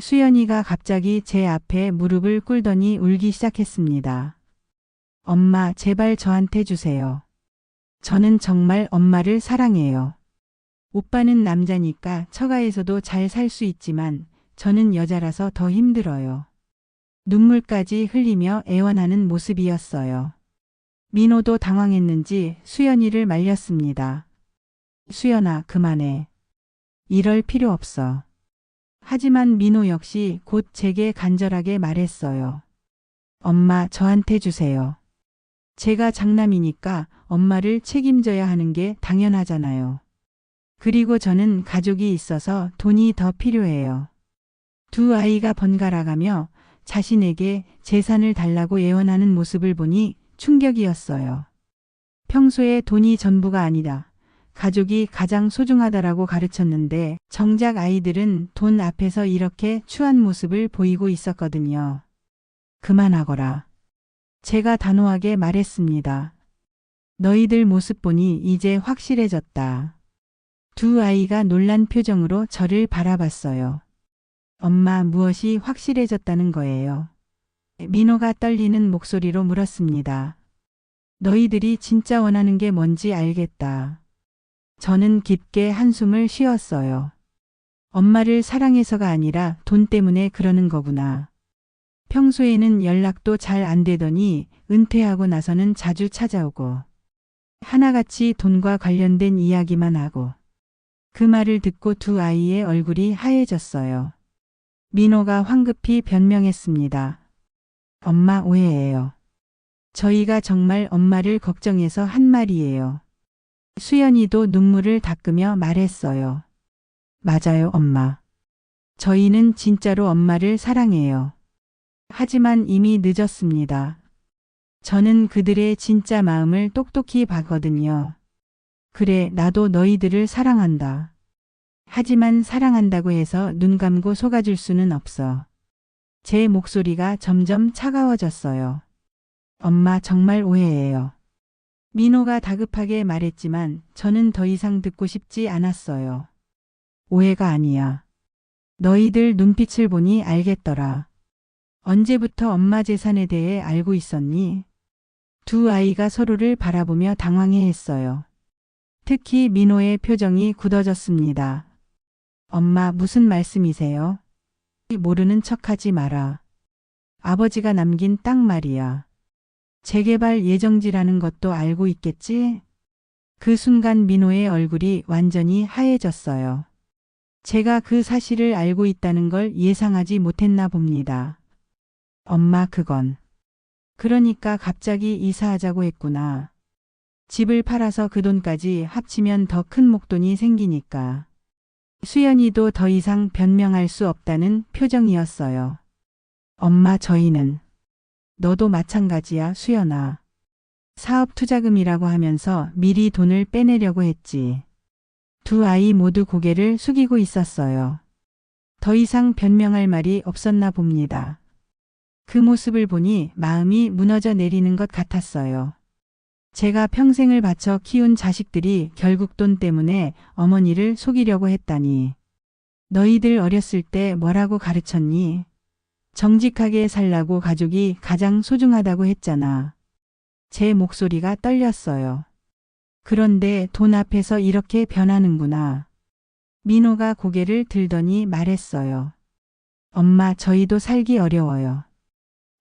수연이가 갑자기 제 앞에 무릎을 꿇더니 울기 시작했습니다. 엄마, 제발 저한테 주세요. 저는 정말 엄마를 사랑해요. 오빠는 남자니까 처가에서도 잘 살 수 있지만 저는 여자라서 더 힘들어요. 눈물까지 흘리며 애원하는 모습이었어요. 민호도 당황했는지 수연이를 말렸습니다. 수연아, 그만해. 이럴 필요 없어. 하지만 민호 역시 곧 제게 간절하게 말했어요. 엄마, 저한테 주세요. 제가 장남이니까 엄마를 책임져야 하는 게 당연하잖아요. 그리고 저는 가족이 있어서 돈이 더 필요해요. 두 아이가 번갈아가며 자신에게 재산을 달라고 애원하는 모습을 보니 충격이었어요. 평소에 돈이 전부가 아니다. 가족이 가장 소중하다라고 가르쳤는데 정작 아이들은 돈 앞에서 이렇게 추한 모습을 보이고 있었거든요. 그만하거라. 제가 단호하게 말했습니다. 너희들 모습 보니 이제 확실해졌다. 두 아이가 놀란 표정으로 저를 바라봤어요. 엄마, 무엇이 확실해졌다는 거예요? 민호가 떨리는 목소리로 물었습니다. 너희들이 진짜 원하는 게 뭔지 알겠다. 저는 깊게 한숨을 쉬었어요. 엄마를 사랑해서가 아니라 돈 때문에 그러는 거구나. 평소에는 연락도 잘 안 되더니 은퇴하고 나서는 자주 찾아오고 하나같이 돈과 관련된 이야기만 하고 그 말을 듣고 두 아이의 얼굴이 하얘졌어요. 민호가 황급히 변명했습니다. 엄마, 오해예요. 저희가 정말 엄마를 걱정해서 한 말이에요. 수연이도 눈물을 닦으며 말했어요. 맞아요, 엄마. 저희는 진짜로 엄마를 사랑해요. 하지만 이미 늦었습니다. 저는 그들의 진짜 마음을 똑똑히 봤거든요. 그래, 나도 너희들을 사랑한다. 하지만 사랑한다고 해서 눈 감고 속아줄 수는 없어. 제 목소리가 점점 차가워졌어요. 엄마, 정말 오해예요. 민호가 다급하게 말했지만 저는 더 이상 듣고 싶지 않았어요. 오해가 아니야. 너희들 눈빛을 보니 알겠더라. 언제부터 엄마 재산에 대해 알고 있었니? 두 아이가 서로를 바라보며 당황해했어요. 특히 민호의 표정이 굳어졌습니다. 엄마, 무슨 말씀이세요? 모르는 척하지 마라. 아버지가 남긴 땅 말이야. 재개발 예정지라는 것도 알고 있겠지? 그 순간 민호의 얼굴이 완전히 하얘졌어요. 제가 그 사실을 알고 있다는 걸 예상하지 못했나 봅니다. 엄마, 그건. 그러니까 갑자기 이사하자고 했구나. 집을 팔아서 그 돈까지 합치면 더 큰 목돈이 생기니까. 수연이도 더 이상 변명할 수 없다는 표정이었어요. 엄마, 저희는. 너도 마찬가지야, 수연아. 사업 투자금이라고 하면서 미리 돈을 빼내려고 했지. 두 아이 모두 고개를 숙이고 있었어요. 더 이상 변명할 말이 없었나 봅니다. 그 모습을 보니 마음이 무너져 내리는 것 같았어요. 제가 평생을 바쳐 키운 자식들이 결국 돈 때문에 어머니를 속이려고 했다니. 너희들 어렸을 때 뭐라고 가르쳤니? 정직하게 살라고 가족이 가장 소중하다고 했잖아. 제 목소리가 떨렸어요. 그런데 돈 앞에서 이렇게 변하는구나. 민호가 고개를 들더니 말했어요. 엄마, 저희도 살기 어려워요.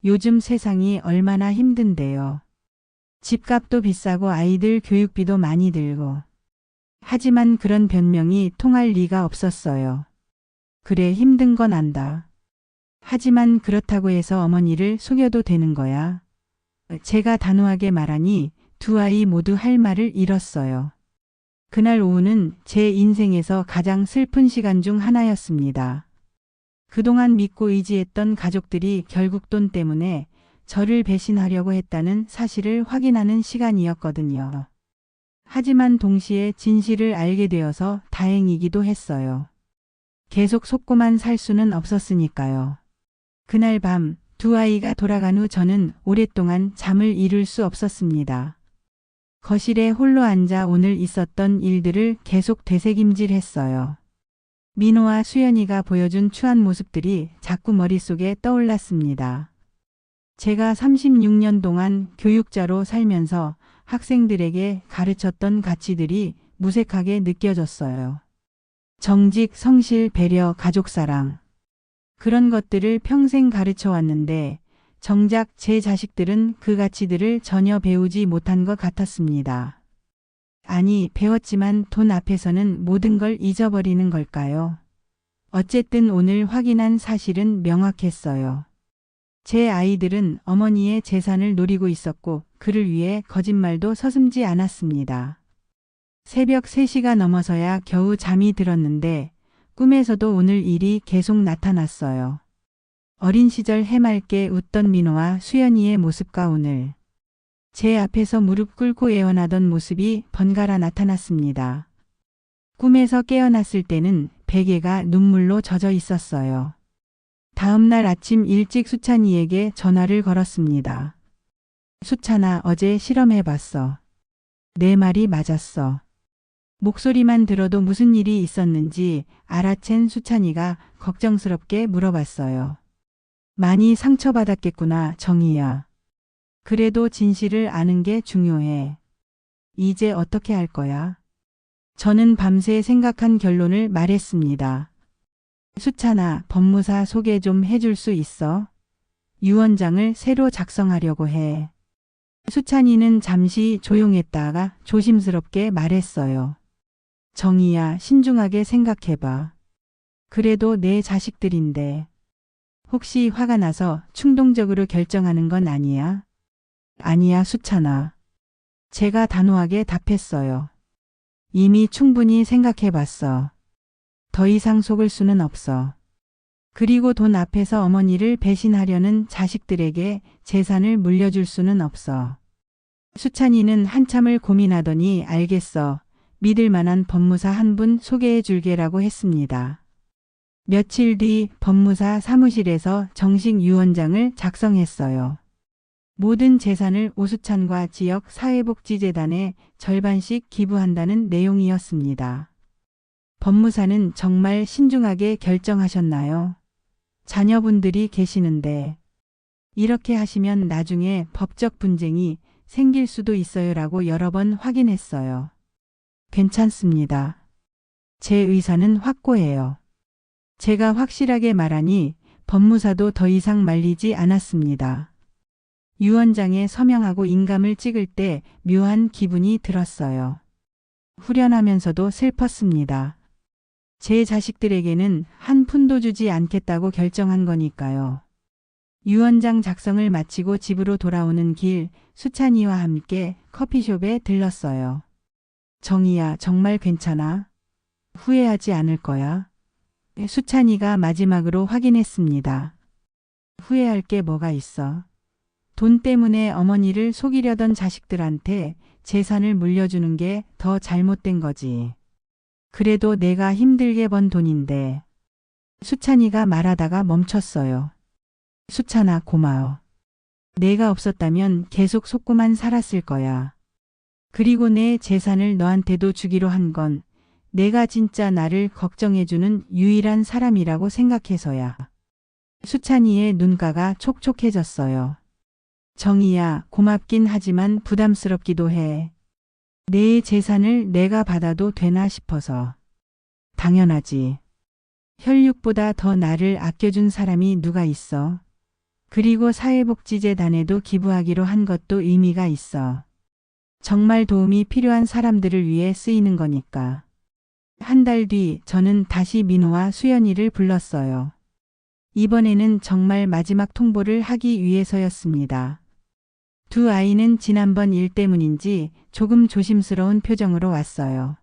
요즘 세상이 얼마나 힘든데요. 집값도 비싸고 아이들 교육비도 많이 들고. 하지만 그런 변명이 통할 리가 없었어요. 그래, 힘든 건 안다. 하지만 그렇다고 해서 어머니를 속여도 되는 거야. 제가 단호하게 말하니 두 아이 모두 할 말을 잃었어요. 그날 오후는 제 인생에서 가장 슬픈 시간 중 하나였습니다. 그동안 믿고 의지했던 가족들이 결국 돈 때문에 저를 배신하려고 했다는 사실을 확인하는 시간이었거든요. 하지만 동시에 진실을 알게 되어서 다행이기도 했어요. 계속 속고만 살 수는 없었으니까요. 그날 밤 두 아이가 돌아간 후 저는 오랫동안 잠을 이룰 수 없었습니다. 거실에 홀로 앉아 오늘 있었던 일들을 계속 되새김질했어요. 민호와 수연이가 보여준 추한 모습들이 자꾸 머릿속에 떠올랐습니다. 제가 36년 동안 교육자로 살면서 학생들에게 가르쳤던 가치들이 무색하게 느껴졌어요. 정직, 성실, 배려, 가족사랑. 그런 것들을 평생 가르쳐 왔는데 정작 제 자식들은 그 가치들을 전혀 배우지 못한 것 같았습니다. 아니, 배웠지만 돈 앞에서는 모든 걸 잊어버리는 걸까요? 어쨌든 오늘 확인한 사실은 명확했어요. 제 아이들은 어머니의 재산을 노리고 있었고 그를 위해 거짓말도 서슴지 않았습니다. 새벽 3시가 넘어서야 겨우 잠이 들었는데 꿈에서도 오늘 일이 계속 나타났어요. 어린 시절 해맑게 웃던 민호와 수연이의 모습과 오늘 제 앞에서 무릎 꿇고 애원하던 모습이 번갈아 나타났습니다. 꿈에서 깨어났을 때는 베개가 눈물로 젖어 있었어요. 다음 날 아침 일찍 수찬이에게 전화를 걸었습니다. 수찬아, 어제 실험해봤어. 내 말이 맞았어. 목소리만 들어도 무슨 일이 있었는지 알아챈 수찬이가 걱정스럽게 물어봤어요. 많이 상처받았겠구나, 정희야. 그래도 진실을 아는 게 중요해. 이제 어떻게 할 거야? 저는 밤새 생각한 결론을 말했습니다. 수찬아, 법무사 소개 좀 해줄 수 있어? 유언장을 새로 작성하려고 해. 수찬이는 잠시 조용했다가 조심스럽게 말했어요. 정희야, 신중하게 생각해봐. 그래도 내 자식들인데. 혹시 화가 나서 충동적으로 결정하는 건 아니야? 아니야, 수찬아. 제가 단호하게 답했어요. 이미 충분히 생각해봤어. 더 이상 속을 수는 없어. 그리고 돈 앞에서 어머니를 배신하려는 자식들에게 재산을 물려줄 수는 없어. 수찬이는 한참을 고민하더니 알겠어. 믿을 만한 법무사 한 분 소개해 줄게라고 했습니다. 며칠 뒤 법무사 사무실에서 정식 유언장을 작성했어요. 모든 재산을 오수찬과 지역 사회복지재단에 절반씩 기부한다는 내용이었습니다. 법무사는 정말 신중하게 결정하셨나요? 자녀분들이 계시는데 이렇게 하시면 나중에 법적 분쟁이 생길 수도 있어요라고 여러 번 확인했어요. 괜찮습니다. 제 의사는 확고해요. 제가 확실하게 말하니 법무사도 더 이상 말리지 않았습니다. 유언장에 서명하고 인감을 찍을 때 묘한 기분이 들었어요. 후련하면서도 슬펐습니다. 제 자식들에게는 한 푼도 주지 않겠다고 결정한 거니까요. 유언장 작성을 마치고 집으로 돌아오는 길 수찬이와 함께 커피숍에 들렀어요. 정희야, 정말 괜찮아? 후회하지 않을 거야? 수찬이가 마지막으로 확인했습니다. 후회할 게 뭐가 있어? 돈 때문에 어머니를 속이려던 자식들한테 재산을 물려주는 게 더 잘못된 거지. 그래도 내가 힘들게 번 돈인데. 수찬이가 말하다가 멈췄어요. 수찬아, 고마워. 내가 없었다면 계속 속고만 살았을 거야. 그리고 내 재산을 너한테도 주기로 한 건 내가 진짜 나를 걱정해주는 유일한 사람이라고 생각해서야. 수찬이의 눈가가 촉촉해졌어요. 정희야, 고맙긴 하지만 부담스럽기도 해. 내 재산을 내가 받아도 되나 싶어서. 당연하지. 혈육보다 더 나를 아껴준 사람이 누가 있어? 그리고 사회복지재단에도 기부하기로 한 것도 의미가 있어. 정말 도움이 필요한 사람들을 위해 쓰이는 거니까. 한 달 뒤 저는 다시 민호와 수연이를 불렀어요. 이번에는 정말 마지막 통보를 하기 위해서였습니다. 두 아이는 지난번 일 때문인지 조금 조심스러운 표정으로 왔어요.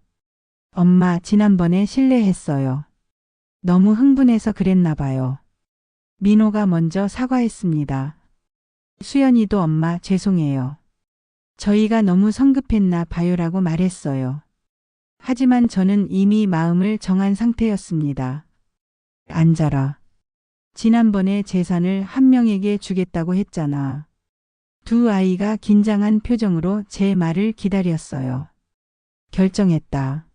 엄마, 지난번에 실례했어요. 너무 흥분해서 그랬나 봐요. 민호가 먼저 사과했습니다. 수연이도 엄마, 죄송해요. 저희가 너무 성급했나 봐요라고 말했어요. 하지만 저는 이미 마음을 정한 상태였습니다. 앉아라. 지난번에 재산을 한 명에게 주겠다고 했잖아. 두 아이가 긴장한 표정으로 제 말을 기다렸어요. 결정했다.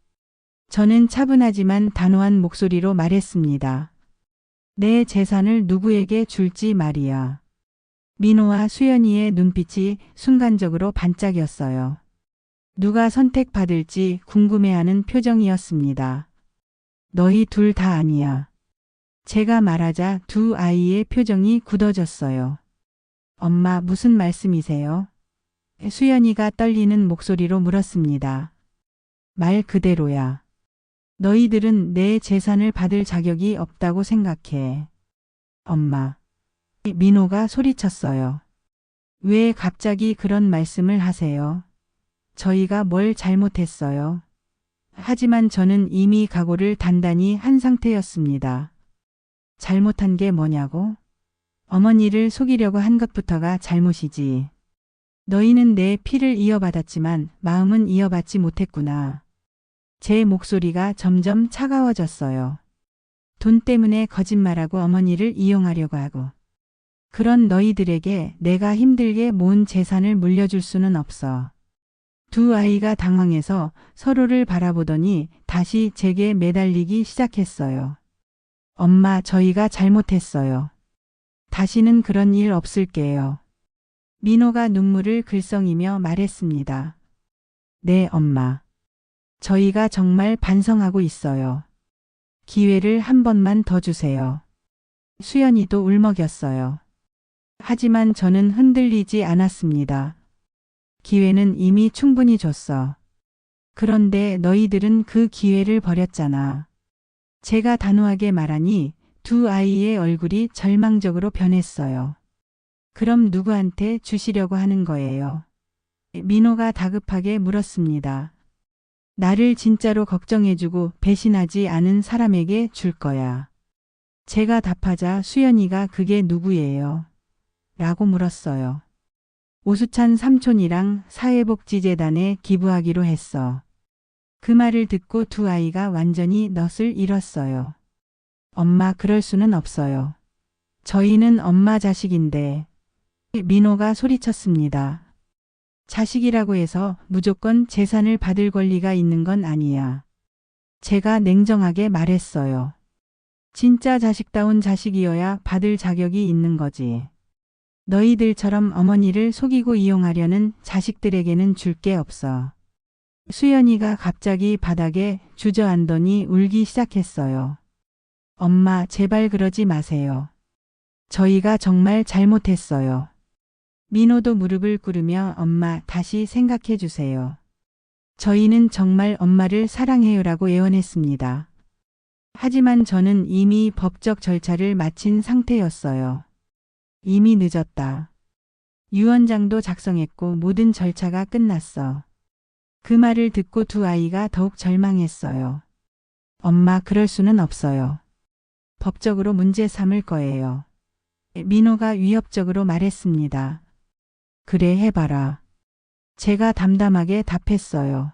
저는 차분하지만 단호한 목소리로 말했습니다. 내 재산을 누구에게 줄지 말이야. 민호와 수연이의 눈빛이 순간적으로 반짝였어요. 누가 선택받을지 궁금해하는 표정이었습니다. 너희 둘 다 아니야. 제가 말하자 두 아이의 표정이 굳어졌어요. 엄마, 무슨 말씀이세요? 수연이가 떨리는 목소리로 물었습니다. 말 그대로야. 너희들은 내 재산을 받을 자격이 없다고 생각해. 엄마. 민호가 소리쳤어요. 왜 갑자기 그런 말씀을 하세요? 저희가 뭘 잘못했어요? 하지만 저는 이미 각오를 단단히 한 상태였습니다. 잘못한 게 뭐냐고? 어머니를 속이려고 한 것부터가 잘못이지. 너희는 내 피를 이어받았지만 마음은 이어받지 못했구나. 제 목소리가 점점 차가워졌어요. 돈 때문에 거짓말하고 어머니를 이용하려고 하고. 그런 너희들에게 내가 힘들게 모은 재산을 물려줄 수는 없어. 두 아이가 당황해서 서로를 바라보더니 다시 제게 매달리기 시작했어요. 엄마, 저희가 잘못했어요. 다시는 그런 일 없을게요. 민호가 눈물을 글썽이며 말했습니다. 네, 엄마. 저희가 정말 반성하고 있어요. 기회를 한 번만 더 주세요. 수연이도 울먹였어요. 하지만 저는 흔들리지 않았습니다. 기회는 이미 충분히 줬어. 그런데 너희들은 그 기회를 버렸잖아. 제가 단호하게 말하니 두 아이의 얼굴이 절망적으로 변했어요. 그럼 누구한테 주시려고 하는 거예요? 민호가 다급하게 물었습니다. 나를 진짜로 걱정해주고 배신하지 않은 사람에게 줄 거야. 제가 답하자 수연이가 그게 누구예요? 라고 물었어요. 오수찬 삼촌이랑 사회복지재단에 기부하기로 했어. 그 말을 듣고 두 아이가 완전히 넛을 잃었어요. 엄마, 그럴 수는 없어요. 저희는 엄마 자식인데. 민호가 소리쳤습니다. 자식이라고 해서 무조건 재산을 받을 권리가 있는 건 아니야. 제가 냉정하게 말했어요. 진짜 자식다운 자식이어야 받을 자격이 있는 거지. 너희들처럼 어머니를 속이고 이용하려는 자식들에게는 줄 게 없어. 수연이가 갑자기 바닥에 주저앉더니 울기 시작했어요. 엄마, 제발 그러지 마세요. 저희가 정말 잘못했어요. 민호도 무릎을 꿇으며 엄마, 다시 생각해 주세요. 저희는 정말 엄마를 사랑해요라고 애원했습니다. 하지만 저는 이미 법적 절차를 마친 상태였어요. 이미 늦었다. 유언장도 작성했고 모든 절차가 끝났어. 그 말을 듣고 두 아이가 더욱 절망했어요. 엄마, 그럴 수는 없어요. 법적으로 문제 삼을 거예요. 민호가 위협적으로 말했습니다. 그래, 해봐라. 제가 담담하게 답했어요.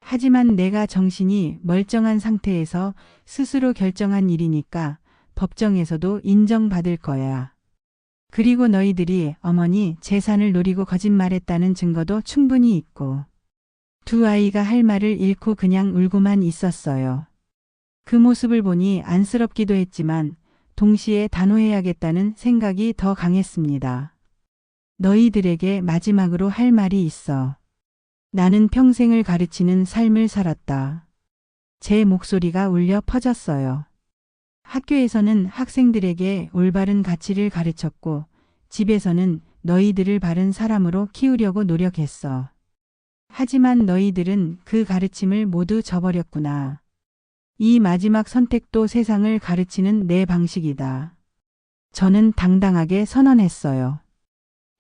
하지만 내가 정신이 멀쩡한 상태에서 스스로 결정한 일이니까 법정에서도 인정받을 거야. 그리고 너희들이 어머니 재산을 노리고 거짓말했다는 증거도 충분히 있고. 두 아이가 할 말을 잃고 그냥 울고만 있었어요. 그 모습을 보니 안쓰럽기도 했지만 동시에 단호해야겠다는 생각이 더 강했습니다. 너희들에게 마지막으로 할 말이 있어. 나는 평생을 가르치는 삶을 살았다. 제 목소리가 울려 퍼졌어요. 학교에서는 학생들에게 올바른 가치를 가르쳤고 집에서는 너희들을 바른 사람으로 키우려고 노력했어. 하지만 너희들은 그 가르침을 모두 저버렸구나. 이 마지막 선택도 세상을 가르치는 내 방식이다. 저는 당당하게 선언했어요.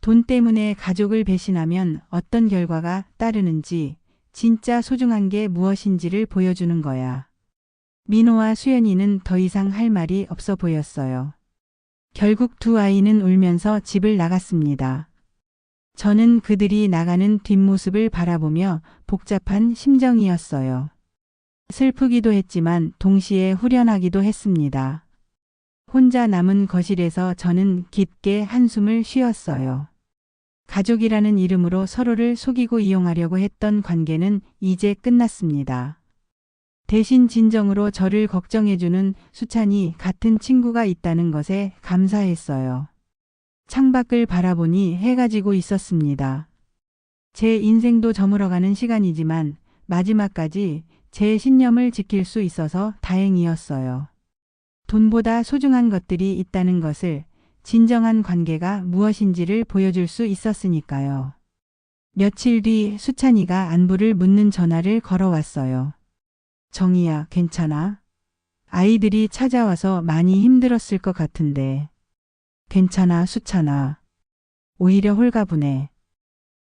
돈 때문에 가족을 배신하면 어떤 결과가 따르는지 진짜 소중한 게 무엇인지를 보여주는 거야. 민호와 수연이는 더 이상 할 말이 없어 보였어요. 결국 두 아이는 울면서 집을 나갔습니다. 저는 그들이 나가는 뒷모습을 바라보며 복잡한 심정이었어요. 슬프기도 했지만 동시에 후련하기도 했습니다. 혼자 남은 거실에서 저는 깊게 한숨을 쉬었어요. 가족이라는 이름으로 서로를 속이고 이용하려고 했던 관계는 이제 끝났습니다. 대신 진정으로 저를 걱정해주는 수찬이 같은 친구가 있다는 것에 감사했어요. 창밖을 바라보니 해가 지고 있었습니다. 제 인생도 저물어가는 시간이지만 마지막까지 제 신념을 지킬 수 있어서 다행이었어요. 돈보다 소중한 것들이 있다는 것을, 진정한 관계가 무엇인지를 보여줄 수 있었으니까요. 며칠 뒤 수찬이가 안부를 묻는 전화를 걸어왔어요. 정희야, 괜찮아? 아이들이 찾아와서 많이 힘들었을 것 같은데. 괜찮아, 수찬아. 오히려 홀가분해.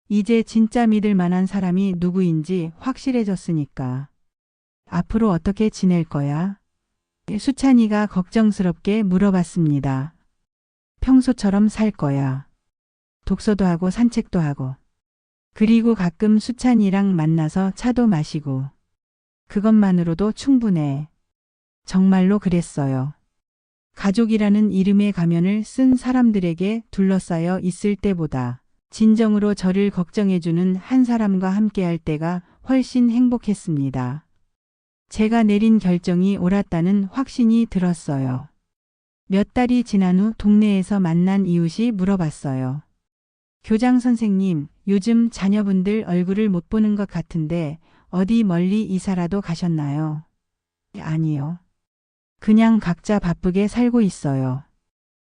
이제 진짜 믿을 만한 사람이 누구인지 확실해졌으니까. 앞으로 어떻게 지낼 거야? 수찬이가 걱정스럽게 물어봤습니다. 평소처럼 살 거야. 독서도 하고 산책도 하고. 그리고 가끔 수찬이랑 만나서 차도 마시고. 그것만으로도 충분해. 정말로 그랬어요. 가족이라는 이름의 가면을 쓴 사람들에게 둘러싸여 있을 때보다 진정으로 저를 걱정해주는 한 사람과 함께할 때가 훨씬 행복했습니다. 제가 내린 결정이 옳았다는 확신이 들었어요. 몇 달이 지난 후 동네에서 만난 이웃이 물어봤어요. 교장 선생님, 요즘 자녀분들 얼굴을 못 보는 것 같은데 어디 멀리 이사라도 가셨나요? 아니요. 그냥 각자 바쁘게 살고 있어요.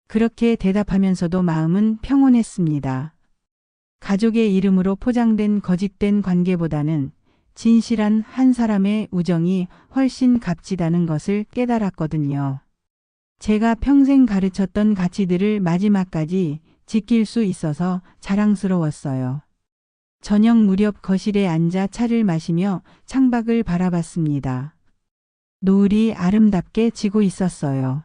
그렇게 대답하면서도 마음은 평온했습니다. 가족의 이름으로 포장된 거짓된 관계보다는 진실한 한 사람의 우정이 훨씬 값지다는 것을 깨달았거든요. 제가 평생 가르쳤던 가치들을 마지막까지 지킬 수 있어서 자랑스러웠어요. 저녁 무렵 거실에 앉아 차를 마시며 창밖을 바라봤습니다. 노을이 아름답게 지고 있었어요.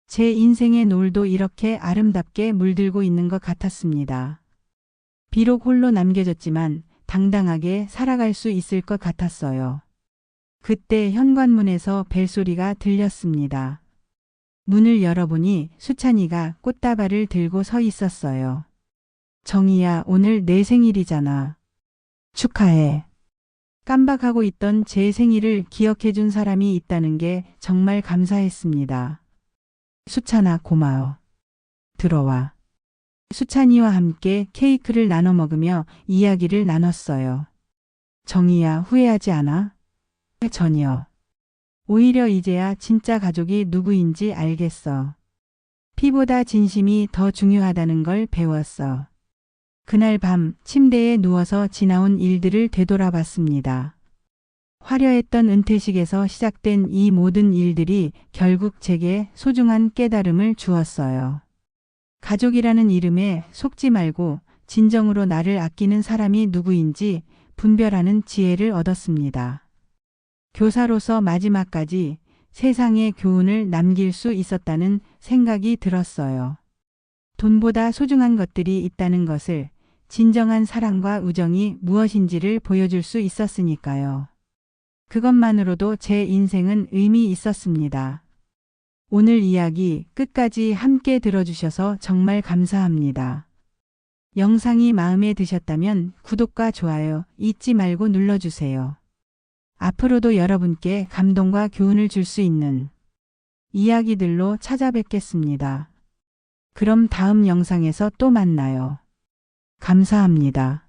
제 인생의 노을도 이렇게 아름답게 물들고 있는 것 같았습니다. 비록 홀로 남겨졌지만 당당하게 살아갈 수 있을 것 같았어요. 그때 현관문에서 벨소리가 들렸습니다. 문을 열어보니 수찬이가 꽃다발을 들고 서 있었어요. 정희야, 오늘 내 생일이잖아. 축하해. 깜박하고 있던 제 생일을 기억해준 사람이 있다는 게 정말 감사했습니다. 수찬아, 고마워. 들어와. 수찬이와 함께 케이크를 나눠 먹으며 이야기를 나눴어요. 정희야, 후회하지 않아? 전혀. 오히려 이제야 진짜 가족이 누구인지 알겠어. 피보다 진심이 더 중요하다는 걸 배웠어. 그날 밤 침대에 누워서 지나온 일들을 되돌아봤습니다. 화려했던 은퇴식에서 시작된 이 모든 일들이 결국 제게 소중한 깨달음을 주었어요. 가족이라는 이름에 속지 말고 진정으로 나를 아끼는 사람이 누구인지 분별하는 지혜를 얻었습니다. 교사로서 마지막까지 세상에 교훈을 남길 수 있었다는 생각이 들었어요. 돈보다 소중한 것들이 있다는 것을, 진정한 사랑과 우정이 무엇인지를 보여줄 수 있었으니까요. 그것만으로도 제 인생은 의미 있었습니다. 오늘 이야기 끝까지 함께 들어주셔서 정말 감사합니다. 영상이 마음에 드셨다면 구독과 좋아요 잊지 말고 눌러주세요. 앞으로도 여러분께 감동과 교훈을 줄 수 있는 이야기들로 찾아뵙겠습니다. 그럼 다음 영상에서 또 만나요. 감사합니다.